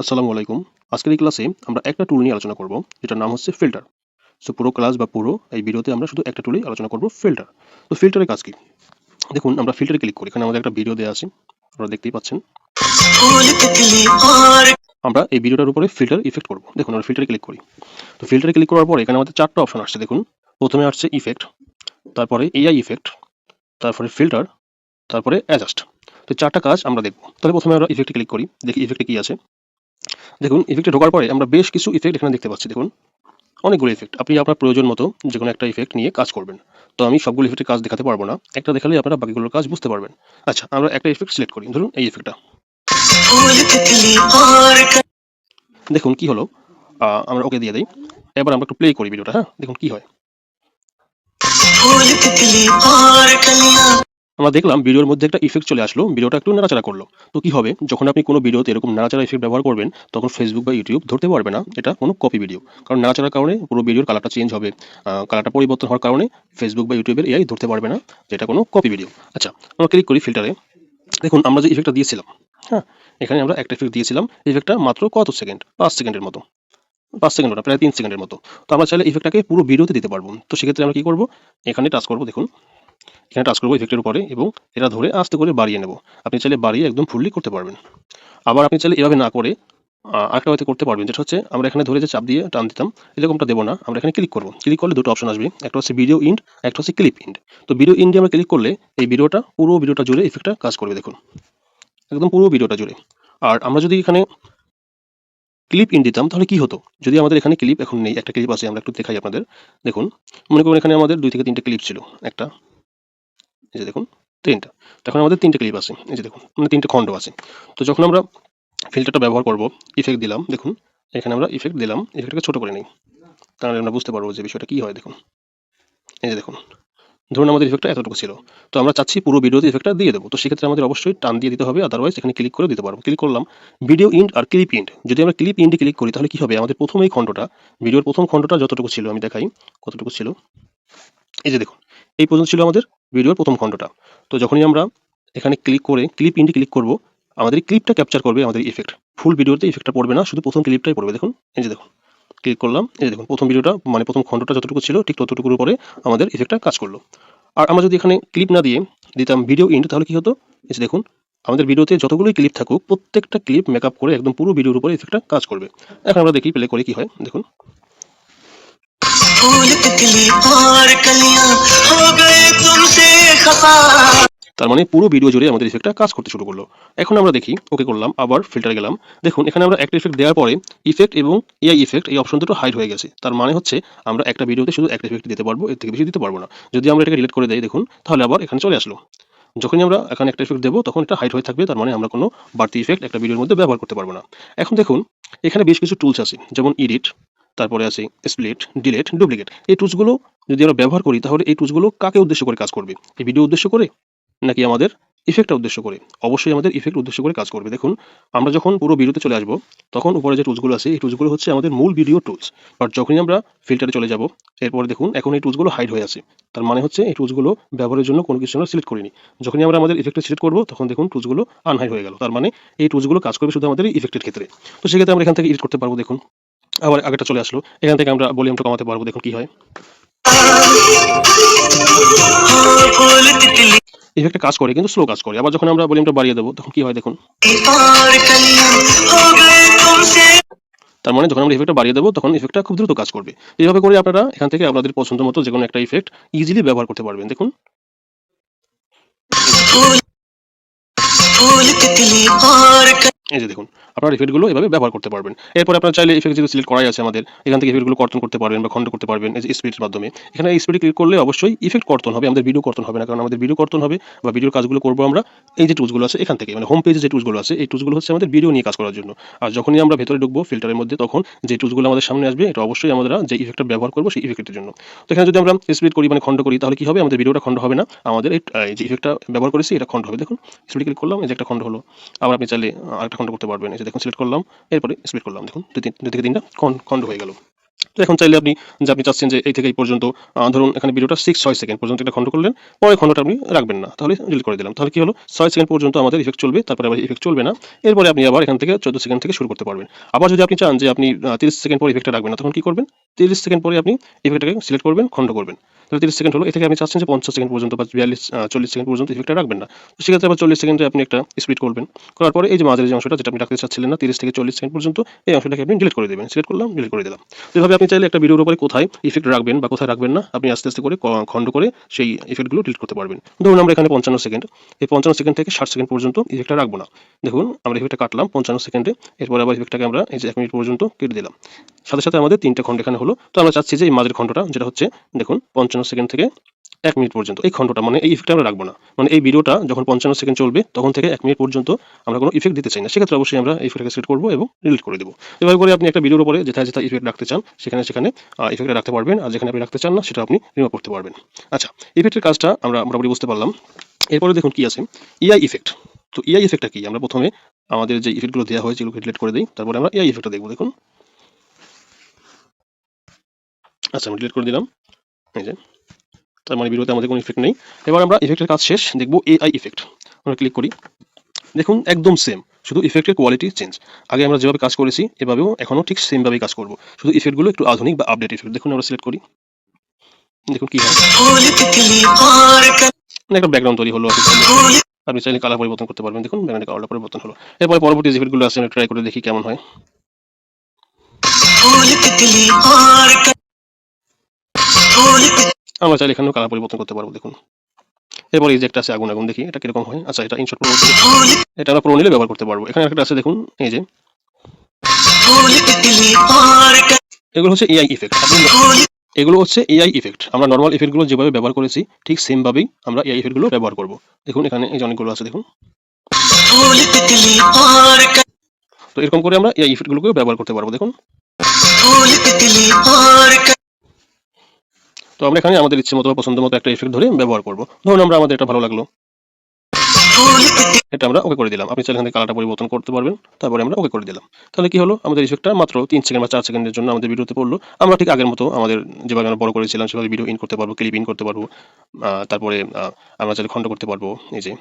আসসালামু আলাইকুম। আজকের এই ক্লাসে আমরা একটা টুল নিয়ে আলোচনা করব যেটার নাম হচ্ছে ফিল্টার। সো পুরো ক্লাস বা পুরো এই ভিডিওতে আমরা শুধু একটা টুলই আলোচনা করব ফিল্টার। তো ফিল্টারের কাজ কি? দেখুন আমরা ফিল্টারে ক্লিক করি। এখানে আমাদের একটা ভিডিও দেয়া আছে। আপনারা দেখতেই পাচ্ছেন। আমরা এই ভিডিওটার উপরে ফিল্টার ইফেক্ট করব। দেখুন আমরা ফিল্টারে ক্লিক করি। তো ফিল্টারে ক্লিক করার পরে এখানে আমাদের 4টা অপশন আসছে দেখুন। প্রথমে আসছে ইফেক্ট, তারপরে এআই ইফেক্ট, তারপরে ফিল্টার, তারপরে অ্যাডজাস্ট। তো 4টা কাজ আমরা দেখব। তাহলে প্রথমে আমরা ইফেক্টে ক্লিক করি। দেখি ইফেক্টে কি আছে। দেখুন ইফেক্টে ঢোকার পরে আমরা বেশ কিছু ইফেক্ট এখানে দেখতে পাচ্ছি দেখুন। অনেকগুলো ইফেক্ট। আপনি আপনার প্রয়োজন মতো যেকোনো একটা ইফেক্ট নিয়ে কাজ করবেন। তো আমি সবগুলো ইফেক্টের কাজ দেখাতে পারবো না। একটা দেখালেই আপনারা বাকিগুলোর কাজ বুঝতে পারবেন। আচ্ছা, আমরা একটা ইফেক্ট সিলেক্ট করি। ধরুন এই ইফেক্টটা। দেখুন কি হলো? আমরা ওকে দিয়ে দেই। এবার আমরা একটু প্লে করি ভিডিওটা, হ্যাঁ? দেখুন কি হয়। আমরা দেখলাম ভিডিওর মধ্যে একটা ইফেক্ট চলে আসলো। ভিডিওটা একটু নাড়াচাড়া করলো। তো কি হবে? যখন আপনি কোনো ভিডিওতে এরকম নাড়াচাড়া ইফেক্ট ব্যবহার করবেন, তখন Facebook বা YouTube ধরতে পারবে না এটা কোনো কপি ভিডিও। কারণ নাড়াচাড়ার কারণে পুরো ভিডিওর কালারটা চেঞ্জ হবে। কালারটা পরিবর্তন হওয়ার কারণে Facebook বা YouTube এর এআই ধরতে পারবে না যে এটা কোনো কপি ভিডিও। আচ্ছা, আমরা ক্লিক করি ফিল্টারে। দেখুন আমরা যে ইফেক্টটা দিয়েছিলাম, হ্যাঁ? এখানে আমরা একটা ইফেক্ট দিয়েছিলাম। ইফেক্টটা মাত্র কত সেকেন্ড? ৫ সেকেন্ডের মতো। ৫ সেকেন্ডও না, প্রায় ৩ সেকেন্ডের মতো। তো আমরা চাইলে ইফেক্টটাকে পুরো ভিডিওতে দিতে পারবো। তো সেক্ষেত্রে আমরা কি করব? এখানে টাচ করব দেখুন। এখানে টাচ করব ইফেক্টের উপরে এবং এটা ধরে আস্তে করে বাড়িয়ে নেব। আপনি চাইলে বাড়িয়ে একদম ফুললি করতে পারবেন। আবার আপনি চাইলে এভাবে না করে আরেকটা ওয়েতে করতে পারবেন, যেটা হচ্ছে আমরা এখানে ধরে যে চাপ দিয়ে টান দিতাম, এরকমটা দেব না। আমরা এখানে ক্লিক করব। ক্লিক করলে দুটো অপশন আসবে। একটা হচ্ছে ভিডিও ইন্ড, একটা হচ্ছে ক্লিপ ইন্ড। তো ভিডিও ইন্ডে আমরা ক্লিক করলে এই পুরো ভিডিওটা জুড়ে ইফেক্টটা কাজ করবে দেখুন। একদম পুরো ভিডিওটা জুড়ে। আর আমরা যদি এখানে ক্লিপ ইন দিতাম তাহলে কি হতো? যদি আমাদের এখানে ক্লিপ এখন নেই, একটা ক্লিপ আছে, আমরা একটু দেখাই আপনাদের। দেখুন, মনে করুন এখানে আমাদের 2 থেকে 3টে ক্লিপ ছিল। একটা, এই যে দেখুন 3টা। তো এখন আমাদের 3টে ক্লিপ আছে। এই যে দেখুন, মানে 3টে খণ্ড আছে। তো যখন আমরা ফিল্টারটা ব্যবহার করব, ইফেক্ট দিলাম, দেখুন এখানে আমরা ইফেক্ট দিলাম, ইফেক্টটাকে ছোট করে নেই। তাহলে আমরা বুঝতে পারবো যে বিষয়টা কি হয় দেখুন। এই যে দেখুন, ধরুন আমাদের ইফেক্টটা এতটুকু ছিল। তো আমরা চাচ্ছি পুরো ভিডিওতে ইফেক্টটা দিয়ে দেবো। তো সেক্ষেত্রে আমাদের অবশ্যই টান দিয়ে দিতে হবে, আদারওয়াইজ এখানে ক্লিক করে দিতে পারবো। ক্লিক করলাম, ভিডিও ইন্ড আর ক্লিপ ইন্ড। যদি আমরা ক্লিপ ইন্ডে ক্লিক করি তাহলে কি হবে? আমাদের প্রথম এই খণ্ডটা, ভিডিওর প্রথম খণ্ডটা যতটুকু ছিল আমি দেখাই কতটুকু ছিল। এই যে দেখুন, এই পর্যন্ত ছিল আমাদের ভিডিওর প্রথম খণ্ডটা। তো যখনই আমরা এখানে ক্লিক করে ক্লিপ ইন্ডে ক্লিক করব, আমাদের এই ক্লিপটা ক্যাপচার করবে আমাদের ইফেক্ট। ফুল ভিডিওতে ইফেক্টটা পড়বে না, শুধু প্রথম ক্লিপটাই পড়বে দেখুন। এই যে দেখুন, ক্লিক করলাম, এই যে দেখুন প্রথম ভিডিওটা মানে প্রথম খণ্ডটা যতটুকু ছিল ঠিক ততটুকুর উপরে আমাদের ইফেক্টটা কাজ করলো। আর আমরা যদি এখানে ক্লিপ না দিয়ে দিতাম ভিডিও ইন্ড, তাহলে কি হতো? এই যে দেখুন, আমাদের ভিডিওতে যতগুলোই ক্লিপ থাকুক প্রত্যেকটা ক্লিপ মেকআপ করে একদম পুরো ভিডিওর উপরে ইফেক্টটা কাজ করবে। এখন আমরা দেখি প্লে করে কি হয় দেখুন। তার মানে পুরো ভিডিও জুড়ে আমাদের ইফেক্টটা কাজ করতে শুরু করলো। এখন আমরা দেখি, ওকে করলাম, আবার ফিল্টারে গেলাম। দেখুন এখানে আমরা একটা ইফেক্ট দেওয়ার পরে ইফেক্ট এবং এআই ইফেক্ট এই অপশন দুটো হাইড হয়ে গেছে। তার মানে হচ্ছে আমরা একটা ভিডিওতে শুধু একটা ইফেক্ট দিতে পারবো, এর থেকে বেশি দিতে পারবো না। যদি আমরা এটাকে ডিলিট করে দেই দেখুন, তাহলে আবার এখানে চলে আসলো। যখনই আমরা এখানে একটা ইফেক্ট দেবো তখন এটা হাইড হয়ে থাকবে, তার মানে আমরা কোনো বাড়তি ইফেক্ট একটা ভিডিওর মধ্যে ব্যবহার করতে পারবো না। এখন দেখুন এখানে বেশ কিছু টুলস আছে, যেমন এডিট, তারপরে আছে স্প্লিট, ডিলিট, ডুপ্লিকেট। এই টুলসগুলো যদি আমরা ব্যবহার করি তাহলে এই টুলসগুলো কাকে উদ্দেশ্য করে কাজ করবে? এই ভিডিও উদ্দেশ্য করে নাকি আমাদের ইফেক্টটা উদ্দেশ্য করে? অবশ্যই আমাদের ইফেক্ট উদ্দেশ্য করে কাজ করবে। দেখুন আমরা যখন পুরো ভিডিওতে চলে আসবো তখন উপরে যে টুলসগুলো আছে এই টুলসগুলো হচ্ছে আমাদের মূল ভিডিও টুলস। বাট যখনই আমরা ফিল্টারে চলে যাব, এরপরে দেখুন এখন এই টুলসগুলো হাইড হয়ে আছে। তার মানে হচ্ছে এই টুলসগুলো ব্যবহারের জন্য কোনো কিছু আমরা সিলেক্ট করিনি। যখনই আমরা আমাদের ইফেক্টটা সিলেক্ট করবো তখন দেখুন টুলসগুলো আনহাইড হয়ে গেল। তার মানে এই টুলসগুলো কাজ করবে শুধু আমাদের ইফেক্টের ক্ষেত্রে। তো সেক্ষেত্রে আমরা এখান থেকে এডিট করতে পারবো দেখুন। আবার আগেরটা চলে আসলো। এখান থেকে আমরা ভলিউমটা কমাতে পারবো, দেখুন কি হয়। ইফেক্টটা কাজ করে কিন্তু স্লো কাজ করে। আবার যখন আমরা ভলিউমটা বাড়িয়ে দেবো তখন কি হয় দেখুন। তার মানে যখন আমরা ইফেক্টটা বাড়িয়ে দেবো তখন ইফেক্টটা খুব দ্রুত কাজ করবে। এইভাবে করে আপনারা এখান থেকে আপনাদের পছন্দ মতো যেকোনো একটা ইফেক্ট ইজিলি ব্যবহার করতে পারবেন দেখুন। এই যে দেখুন, আপনারা ইফেক্টগুলো এভাবে ব্যবহার করতে পারবেন। এরপর আপনারা চাইলে ইফেক্ট যেগুলো সিলেক্ট করাই আছে আমাদের, এখান থেকে ইফেক্টগুলো কর্তন করতে পারবেন বা খন্ড করতে পারবেন এই যে স্পিডের মাধ্যমে। এখানে স্পিডে ক্লিক করলে অবশ্যই ইফেক্ট কর্তন হবে, আমাদের ভিডিও কর্তন হবে না। কারণ আমাদের ভিডিও কর্তন হবে বা ভিডিওর কাজগুলো করবো আমরা এই যে টুলসগুলো আছে এখান থেকে, মানে হোম পেজে যে টুলসগুলো আছে এই টুলসগুলো হচ্ছে আমাদের ভিডিও নিয়ে কাজ করার জন্য। আর যখনই আমরা ভেতরে ঢুকবো ফিল্টারের মধ্যে তখন যে টুলসগুলো আমাদের সামনে আসবে এটা অবশ্যই আমরা যে ইফেক্টটা ব্যবহার করবো সেই ইফেক্টের জন্য। তো এখানে যদি আমরা স্পিড করি মানে খন্ড করি তাহলে কি হবে? আমাদের ভিডিওটা খন্ড হবে না, আমাদের এই যে ইফেক্টটা ব্যবহার করেছি এটা খন্ড হবে। দেখুন স্পিডে ক্লিক করলাম, এই যে একটা খন্ড হলো। আবার আপনি চাইলে আরেকটা খন্ড করতে পারবেন। এই যে দেখুন সিলেক্ট করলাম, এরপরে স্প্লিট করলাম, দেখুন 2 থেকে 3টা খন্ড হয়ে গেল। তো এখন চাইলে আপনি চাচ্ছেন যে এই থেকে এই পর্যন্ত ধরুন এখানে ভিডিওটা 6 সেকেন্ড পর্যন্ত একটা খণ্ড করলেন, পরে খণ্ডটা আপনি রাখবেন না, তাহলে ডিলিট করে দিলাম। তাহলে কি হলো, 6 সেকেন্ড পর্যন্ত আমাদের ইফেক্ট চলবে, তারপরে আবার ইফেক্ট চলবে না। এরপরে আপনি আবার এখান থেকে 14 সেকেন্ড থেকে শুরু করতে পারবেন। আবার যদি আপনি চান যে আপনি 30 সেকেন্ড পরে ইফেক্টটা রাখবেন না, তখন কি করবেন, 30 সেকেন্ড পরে আপনি ইফেক্টটাকে সিলেক্ট করবেন, খণ্ড করবেন। তাহলে 30 সেকেন্ড হলো, এ থেকে আপনি চাচ্ছেন যে 50 সেকেন্ড পর্যন্ত বা 40 সেকেন্ড পর্যন্ত ইফেক্টটা রাখবেন না। তো সেক্ষেত্রে আবার 40 সেকেন্ডে আপনি একটা স্প্লিট করবেন, করার পরে এই যে মাঝের যে অংশটা যেটা আপনি রাখতে চাচ্ছিলেন না 30 থেকে 40 সেকেন্ড পর্যন্ত, এই অংশটাকে আপনি ডিলিট করে দেবেন। সিলেক্ট করলাম, ডিলিট করে দিলাম। যেভাবে আপনি চাইলে একটা ভিডিওর উপরে কোথায় ইফেক্ট রাখবেন বা কোথায় রাখবেন না, আপনি আস্তে আস্তে করে খণ্ড করে সেই ইফেক্টগুলো ডিলিট করতে পারবেন। ধরুন আমরা এখানে 55 সেকেন্ড, এই 55 সেকেন্ড থেকে 60 সেকেন্ড পর্যন্ত ইফেক্টটা রাখবো না। দেখুন আমরা ইফেক্টটা কাটলাম 55 সেকেন্ডে, এরপর আবার ইফেক্টটাকে আমরা এই যে 1 মিনিট পর্যন্ত কেটে দিলাম। সাথে সাথে আমাদের 3টা খণ্ড এখানে হলো। তো আমরা চাচ্ছি যে এই মাঝের খণ্ডটা যেটা হচ্ছে দেখুন 55 সেকেন্ড থেকে 1 মিনিট পর্যন্ত এই খণ্ডটা মানে এই ইফেক্টটা আমরা রাখবো না। মানে এই ভিডিওটা যখন 55 সেকেন্ড চলবে তখন থেকে 1 মিনিট পর্যন্ত আমরা কোনো ইফেক্ট দিতে চাই না। সেক্ষেত্রে অবশ্যই আমরা এই ইফেক্টটাকে সিলেক্ট করবো এবং ডিলিট করে দেবো। এভাবে করে আপনি একটা ভিডিওর উপরে যেথায় যেথায় ইফেক্ট রাখতে চান সেখানে সেখানে ইফেক্টটা রাখতে পারবেন, আর যেখানে আপনি রাখতে চান না সেটা আপনি রিমুভ করতে পারবেন। আচ্ছা, ইফেক্টের কাজটা আমরা মোটামুটি বুঝতে পারলাম। এরপরে দেখুন কি আছে, ইআই ইফেক্ট। তো ইআই ইফেক্টটা কি, আমরা প্রথমে আমাদের যে ইফেক্টগুলো দেওয়া হয়েছে এগুলোকে ডিলিট করে দিই, তারপরে আমরা ইআই ইফেক্টটা দেখবো। দেখুন, আচ্ছা আমি ডিলিট করে দিলাম। এই যে তার মানে ভিডিওতে আমাদের কোনো ইফেক্ট নেই। এবার আমরা ইফেক্টের কাজ শেষ, দেখবো এআই ইফেক্ট। আমরা ক্লিক করি, দেখুন একদম সেম, শুধু ইফেক্টের কোয়ালিটি চেঞ্জ। আগে আমরা যেভাবে কাজ করেছি এভাবেও এখনও ঠিক সেমভাবেই কাজ করব, শুধু ইফেক্টগুলো একটু আধুনিক বা আপডেট ইফেক্ট। দেখুন আমরা সিলেক্ট করি, দেখুন কি হয়, মানে একটা ব্যাকগ্রাউন্ড তৈরি হলো। আপনি চাইলে কালার পরিবর্তন করতে পারবেন। দেখুন ব্যাকগ্রাউন্ডের কালারটা পরিবর্তন হলো। এরপরে পরবর্তী যে ইফেক্টগুলো আছে আমরা ট্রাই করে দেখি কেমন হয়। আমরা চাইলে এখানেও কালার পরিবর্তন করতে পারবো। দেখুন এরপর এই যে একটা আছে আগুন আগুন, দেখি এটা কিরকম হয়। আচ্ছা এটা ইনশর্ট প্রো, এটা আমরা প্রো নিলে ব্যবহার করতে পারবো। এখানে একটা আছে দেখুন, এই যে এগুলো হচ্ছে এআই ইফেক্ট। এগুলো হচ্ছে এআই ইফেক্ট। আমরা নর্মাল ইফেক্টগুলো যেভাবে ব্যবহার করেছি ঠিক সেম ভাবেই আমরা এআই ইফেক্টগুলো ব্যবহার করব। দেখুন এখানে এই যে অনেকগুলো আছে দেখুন। তো এরকম করে আমরা এআই ইফেক্টগুলোকেও ব্যবহার করতে পারবো। দেখুন তো আমরা এখানে আমাদের ইচ্ছে মতো পছন্দ মতো একটা ইফেক্ট ধরে ব্যবহার করব। ধরুন আমাদের এটা ভালো লাগলো, এটা আমরা ওকে করে দিলাম। আপনি চাইলে এখান থেকে কালারটা পরিবর্তন করতে পারবেন, তারপরে আমরা ওকে করে দিলাম। তাহলে কি হলো, আমাদের ইফেক্টটা মাত্র 3 সেকেন্ড বা 4 সেকেন্ডের জন্য আমাদের ভিডিওতে পড়লো। আমরা ঠিক আগের মতো আমাদের যেভাবে আমরা বড় করেছিলাম সেভাবে ভিডিও ইন করতে পারবো, ক্লিপ ইন করতে পারবো। তারপরে আমরা চাইলে খণ্ড করতে পারবো, এই যে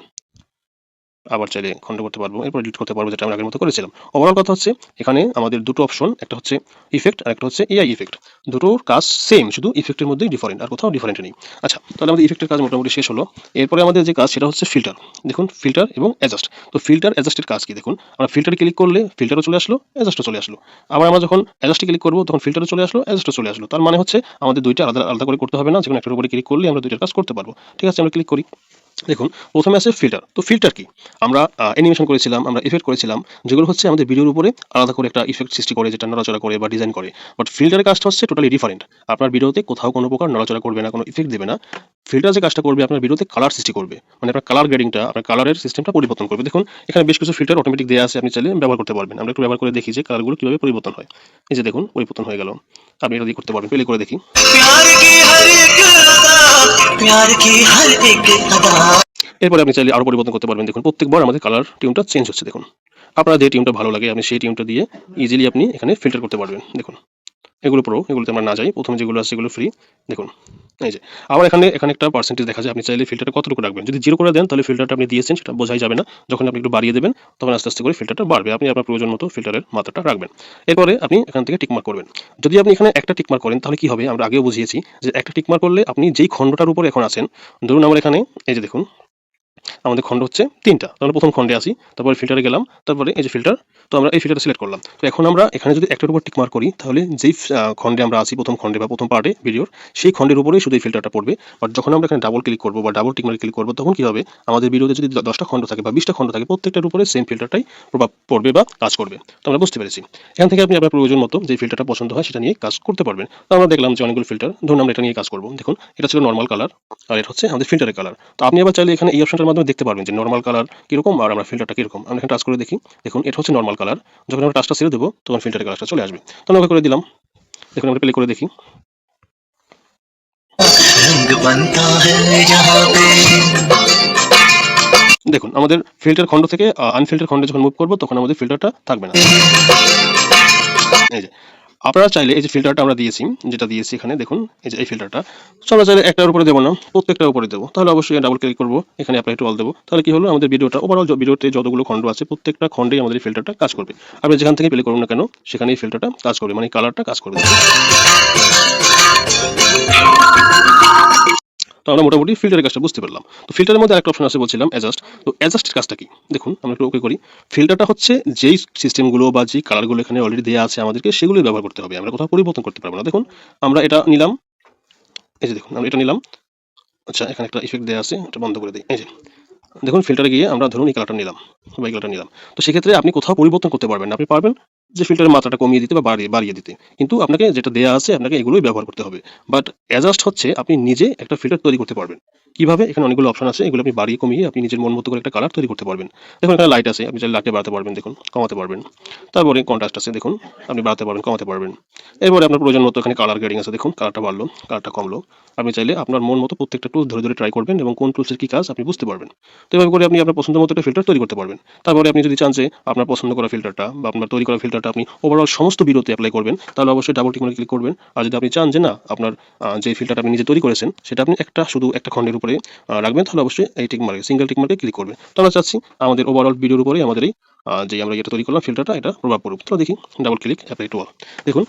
আবার চাইলে খণ্ড করতে পারবো, এরপর এডিট করতে পারবো, যেটা আমরা আগের মতো করেছিলাম। ওভারঅল কথা হচ্ছে এখানে আমাদের দুটো অপশন, একটা হচ্ছে ইফেক্ট আর একটা হচ্ছে এআই ইফেক্ট। দুটোর কাজ সেম, শুধু ইফেক্টের মধ্যেই ডিফারেন্ট, আর কোথাও ডিফারেন্ট নেই। আচ্ছা, তাহলে আমাদের ইফেক্টের কাজ মোটামুটি শেষ হলো। এরপরে আমাদের যে কাজ সেটা হচ্ছে ফিল্টার। দেখুন ফিল্টার এবং অ্যাডজাস্ট। তো ফিল্টার অ্যাডজাস্টের কাজ কি, দেখুন আমরা ফিল্টারে ক্লিক করলে ফিল্টারও চলে আসলো, অ্যাডজাস্টও চলে আসলো। আবার আমরা যখন অ্যাডজাস্টে ক্লিক করবো তখন ফিল্টারও চলে আসলো, অ্যাডজাস্টও চলে আসলো। তার মানে হচ্ছে আমাদের দুইটা আলাদা আলাদা করে করতে হবে না, যেকোনো একটার উপরে ক্লিক করলে আমরা দুইটার কাজ করতে পারবো। ঠিক আছে, আমরা ক্লিক করি। দেখুন প্রথমে আছে ফিল্টার। তো ফিল্টার কি, আমরা অ্যানিমেশন করেছিলাম, আমরা ইফেক্ট করেছিলাম, যেগুলো হচ্ছে আমাদের ভিডিওর উপরে আলাদা করে একটা ইফেক্ট সৃষ্টি করে, যেটা নড়াচড়া করে বা ডিজাইন করে। বাট ফিল্টারের কাজটা হচ্ছে টোটালি ডিফারেন্ট। আপনার ভিডিওতে কোথাও কোনো প্রকার নড়াচড়া করবে না, কোনো ইফেক্ট দেবে না। ফিল্টার যে কাজটা করবে, আপনার ভিডিওতে কালার সৃষ্টি করবে, মানে আপনার কালার গ্রেডিংটা, আপনার কালারের সিস্টেমটা পরিবর্তন করবে। দেখুন এখানে বেশ কিছু ফিল্টার অটোমেটিক দেওয়া আছে, আপনি চাইলে ব্যবহার করতে পারবেন। আমরা একটু ব্যবহার করে দেখি যে কালারগুলো কীভাবে পরিবর্তন হয়। এই যে দেখুন পরিবর্তন হয়ে গেল, আপনি এটা দিয়ে করতে পারবেন। প্লে করে দেখি। এরপরে আপনি চাইলে আরও পরিবর্তন করতে পারবেন। দেখুন প্রত্যেকবার আমাদের কালার টিউনটা চেঞ্জ হচ্ছে। দেখুন আপনার যে টিউনটা ভালো লাগে আপনি সেই টিউনটা দিয়ে ইজিলি আপনি এখানে ফিল্টার করতে পারবেন। দেখুন এগুলো প্রো, এগুলোতে আমরা না যাই, প্রথমে যেগুলো আছে সেগুলো ফ্রি। দেখুন এই যে আবার এখানে একটা পার্সেন্টেজ দেখা যায়, আপনি চাইলে ফিল্টারটা কতটুকু রাখবেন। যদি 0 করে দেন তাহলে ফিল্টারটা আপনি দিয়েছেন সেটা বোঝাই যাবে না। যখন আপনি একটু বাড়িয়ে দেবেন তখন আস্তে আস্তে করে ফিল্টারটা বাড়বে। আপনি আপনার প্রয়োজন মতো ফিল্টারের মাত্রাটা রাখবেন। এরপরে আপনি এখান থেকে টিকমার্ক করবেন। যদি আপনি এখানে একটা টিকমার্ক করেন তাহলে কি হবে, আমরা আগেও বুঝিয়েছি যে একটা টিকমার্ক করলে আপনি যেই খণ্ডটার উপর এখন আছেন, ধরুন আমরা এখানে এই যে দেখুন আমাদের খণ্ড হচ্ছে 3টা। তাহলে প্রথম খণ্ডে আসি, তারপরে ফিল্টারে গেলাম, তারপরে এই যে ফিল্টার। তো আমরা এই ফিল্টারটা সিলেক্ট করলাম। তো এখন আমরা এখানে যদি একটার উপর টিক মার্ক করি তাহলে যেই খণ্ডে আমরা আসি, প্রথম খণ্ডে বা প্রথম পার্টে ভিডিওর, সেই খণ্ডের উপরেই শুধু এই ফিল্টারটা পড়বে। বাট যখন আমরা এখানে ডাবল ক্লিক করবো বা ডাবল টিক মার্ক ক্লিক করবো তখন কি হবে, আমাদের ভিডিওতে যদি 10টা খণ্ড থাকে বা 20টা খণ্ড থাকে প্রত্যেকটার উপরে সেম ফিল্টারটাই প্রভাব পড়বে বা কাজ করবে। তো আমরা বুঝতে পেরেছি। এখান থেকে আপনি আপনার প্রয়োজন মতো যে ফিল্টারটা পছন্দ হয় সেটা নিয়ে কাজ করতে পারবেন। তো আমরা দেখলাম যে অনেকগুলো ফিল্টার, ধরুন আমরা এটা নিয়ে কাজ করবো। দেখুন এটা ছিল নর্মাল কালার আর এটা হচ্ছে আমাদের ফিল্টারের কালার। তো আপনি আবার চাইলে এখানে এই অপশনটার মাধ্যমে দেখতে পারবেন যে নর্মাল কালার কিরকম আর আমরা ফিল্টারটা কিরকম। আমরা এখানে টাচ করে দেখি। দেখুন এটা হচ্ছে নর্মাল কালার, যখন আমরা টাচটা ছেড়ে দেবো তখন ফিল্টারের কালারটা চলে আসবে। তো আমরা করে দিলাম। দেখুন আমরা প্লে করে দেখি। দেখুন আমাদের ফিল্টার খণ্ড থেকে আনফিল্টার খণ্ডে যখন মুভ করবো তখন আমাদের ফিল্টারটা থাকবে না। এই যে আপনারা চাইলে এই যে ফিল্টারটা আমরা দিয়েছি, যেটা দিয়েছি এখানে দেখুন, এই যে এই ফিল্টারটা, সো আমরা চাইলে একটার উপরে দেবো না, প্রত্যেকটার উপরে দেবো। তাহলে অবশ্যই ডাবল ক্লিক করবো, এখানে অ্যাপ্লাই টু অল দেবো। তাহলে কি হলো, আমাদের ভিডিওটা ওভারঅল ভিডিওতে যতগুলো খণ্ড আছে প্রত্যেকটা খণ্ডেই আমাদের এই ফিল্টারটা কাজ করবে। আপনি যেখান থেকে প্লে করুন না কেন সেখানে এই ফিল্টারটা কাজ করবে, মানে কালারটা কাজ করবে। তো আমরা মোটামুটি ফিল্টারের কাজটা বুঝতে পারলাম। তো ফিল্টারের মধ্যে আরেকটা অপশন আছে বলছিলাম অ্যাডজাস্ট। তো অ্যাডজাস্টের কাজটা কি দেখুন, আমরা একটু ওকে করি। ফিল্টারটা হচ্ছে যেই সিস্টেমগুলো বা যেই কালারগুলো এখানে অলরেডি দেওয়া আছে আমাদেরকে সেগুলোই ব্যবহার করতে হবে, আমরা কোথাও পরিবর্তন করতে পারবো না। দেখুন আমরা এটা নিলাম, এই যে দেখুন আমরা এটা নিলাম। আচ্ছা, এখানে একটা ইফেক্ট দেওয়া আছে, এটা বন্ধ করে দিই। এই যে দেখুন ফিল্টারে গিয়ে আমরা ধরুন এই কালারটা নিলাম বা এই কালারটা নিলাম। তো সেক্ষেত্রে আপনি কোথাও পরিবর্তন করতে পারবেন না। আপনি পারবেন যে ফিল্টারের মাত্রাটা কমিয়ে দিতে বা বাড়িয়ে বাড়িয়ে দিতে, কিন্তু আপনাকে যেটা দেয়া আছে আপনাকে এগুলোই ব্যবহার করতে হবে। বাট অ্যাডজাস্ট হচ্ছে আপনি নিজে একটা ফিল্টার তৈরি করতে পারবেন। কিভাবে, এখানে অনেকগুলো অপশন আছে, এগুলো আপনি বাড়িয়ে কমিয়ে আপনি নিজের মন মতো করে একটা কালার তৈরি করতে পারবেন। দেখুন এখানে লাইট আছে, আপনি চাইলে লাইটে বাড়াতে পারবেন, দেখুন কমাতে পারবেন। তারপরে কন্ট্রাস্ট আছে, দেখুন আপনি বাড়াতে পারবেন, কমাতে পারবেন। এরপরে আপনার প্রয়োজন মতো এখানে কালার গ্রেডিং আছে, দেখুন কালারটা বাড়লো, কালারটা কমলো। আপনি চাইলে আপনার মন মতো প্রত্যেকটা টুল ধরে ধরে ট্রাই করবেন এবং কোন টুলসের কি কাজ আপনি বুঝতে পারবেন। তো এভাবে করে আপনি আপনার পছন্দ মতো একটা ফিল্টার তৈরি করতে পারবেন। তারপরে আপনি যদি চান যে আপনার পছন্দ করা ফিল্টারটা বা আপনার তৈরি করা ফিল্টারটা আপনি ওভারঅল সমস্ত ভিডিওতে অ্যাপ্লাই করবেন, তাহলে অবশ্যই ডাবল টিক মার্কে ক্লিক করবেন। আর যদি আপনি চান যে না আপনার যে ফিল্টারটা আপনি নিজে তৈরি করেছেন সেটা আপনি শুধু একটা খণ্ডের উপরে রাখবেন, তাহলে অবশ্যই এই টিক মার্কে, সিঙ্গেল টিক মার্কে ক্লিক করবেন। তো আমরা চাচ্ছি আমাদের ওভারঅল ভিডিওর উপরে আমাদের এই যে আমরা যেটা তৈরি করলাম ফিল্টারটা, এটা প্রভাব পড়ুক। তো দেখি, double click, apply to all. দেখুন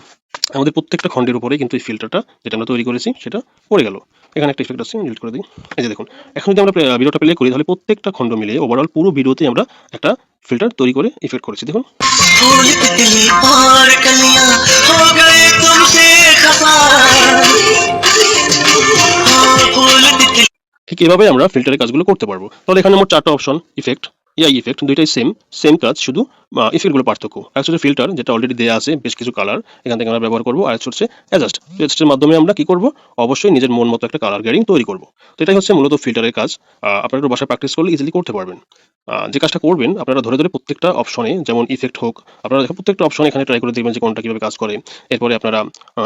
আমাদের প্রত্যেকটা খণ্ডের উপরে কিন্তু এই ফিল্টারটা যেটা আমরা তৈরি করেছি সেটা পড়ে গেল। এখানে একটা ইফেক্ট আছে, ডিলিট করে দিই। এই যে দেখুন, এখন যদি আমরা ভিডিওটা প্লে করি তাহলে প্রত্যেকটা খণ্ড মিলিয়ে ওভারঅল পুরো ভিডিওতে আমরা একটা ফিল্টার তৈরি করে ইফেক্ট করেছি। দেখুন फूल तितली और कलियां हो गए तुमसे खफा हाँ फूल तितली ঠিক এভাবে আমরা ফিল্টারের কাজগুলো করতে পারবো। তাহলে এখানে মোট 4টা অপশন, ইফেক্ট, এআই ইফেক্ট, দুইটাই সেম কাজ, শুধু ইফেক্টগুলো পার্থক্য। আর হচ্ছে ফিল্টার, যেটা অলরেডি দেয়া আছে বেশ কিছু কালার, এখান থেকে আমরা ব্যবহার করবো। আর হচ্ছে অ্যাডজাস্ট, অ্যাডজাস্টের মাধ্যমে আমরা কি করব, অবশ্যই নিজের মন মতো একটা কালার গ্রেডিং তৈরি করব। তো এটাই হচ্ছে মূলত ফিল্টারের কাজ। আপনারা একটু বাসায় প্র্যাকটিস করলে ইজিলি করতে পারবেন। যে কাজটা করবেন আপনারা ধরে ধরে প্রত্যেকটা অপশনে, যেমন ইফেক্ট হোক, আপনারা প্রত্যেকটা অপশনে এখানে ট্রাই করে দেখবেন যে কোনটা কিভাবে কাজ করে। এরপরে আপনারা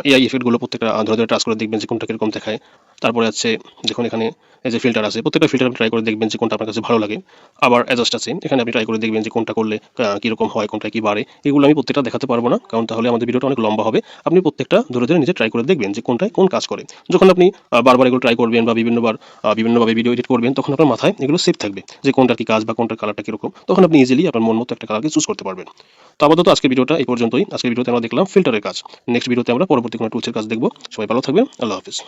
এআই ইফেক্টগুলো প্রত্যেকটা ধরে ধরে টাচ করে দেখবেন যে কোনটা কিরকম দেখায়। তারপরে আছে দেখুন এখানে এই যে ফিল্টার আছে, প্রত্যেকটা ফিল্টার আপনি ট্রাই করে দেখবেন যে কোনটা আপনার কাছে ভালো লাগে। আবার অ্যাডজাস্ট আছে, এখানে আপনি ট্রাই করে দেখবেন যে কোনটা করলে কিরকম হয়, কোনটা কি বাড়ে। এগুলো আমি প্রত্যেকটা দেখাতে পারবো না, কারণ তাহলে আমাদের ভিডিওটা অনেক লম্বা হবে। আপনি প্রত্যেকটা ধরে ধরে নিজে ট্রাই করে দেখবেন যে কোনটায় কোন কাজ করে। যখন আপনি বারবার এগুলো ট্রাই করবেন বা বিভিন্নভাবে ভিডিও এডিট করবেন, তখন আপনার মাথায় এগুলো সেভ থাকবে যে কোনটার কি কাজ বা কোনটার কালারটা কিরকম। তখন আপনি ইজিলি আপনার মন মতো একটা কালারকে চুজ করতে পারবেন। তো আপাতত আজকের ভিডিওটা এই পর্যন্তই। আজকের ভিডিওতে আমরা দেখলাম ফিল্টারের কাজ। নেক্সট ভিডিওতে আমরা পরবর্তী কোনো টুলসের কাজ দেখবো। সবাই ভালো থাকবেন, আল্লাহ হাফিজ।